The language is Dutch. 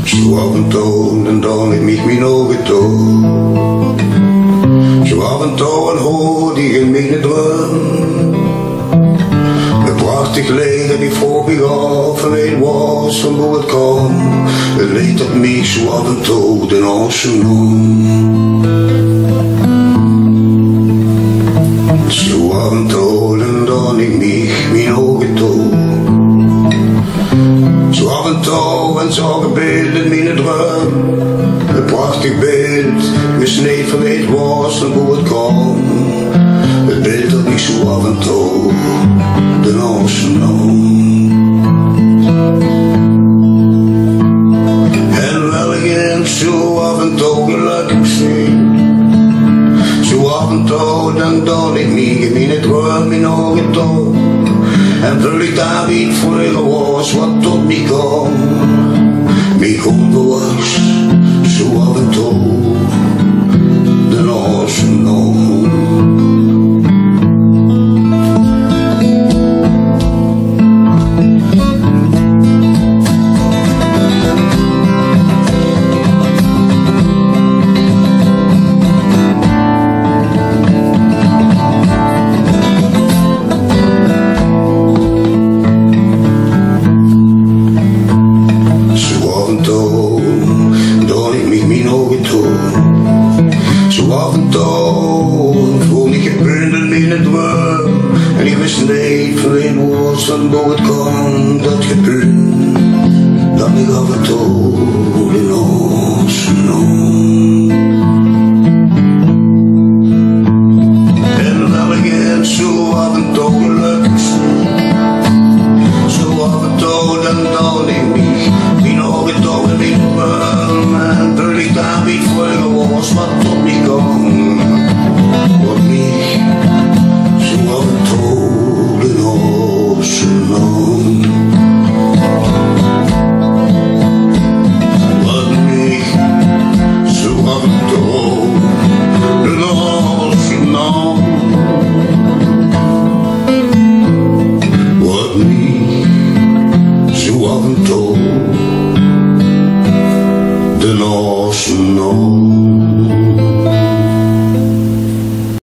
Zo af en toe, dan dan ik mich mijn ogen toe. Zo af en toe hoorde ik in mijn droom. Het prachtig leed dat ik voor mij af en weet was van hoe het kwam. Het leed dat mij zo af en toe den oceaan nam. Zo af en toe, dan dan ik mich mijn ogen toe. Zo af en toe en zag een beeld in mijn droom. Een prachtig beeld, gesneed van het was en hoe het kwam. Het beeld dat ik zo af en toe de oceaan nam. En wel ik zo af en toe gelukkig zien. Zo af en toe dan ik mij in mijn droom mijn ogen toe. En vul ik daar niet voor was wat tot mij kwam. Mij onbewust, zo af en toe de oceaan nam. Dan ik mich mijn ogen toe. Zo af en toe voelde ik gebundeld in het droom. En ik wist niet van een woord van hoe het kwam. Dat gebeurde, dat ik af en toe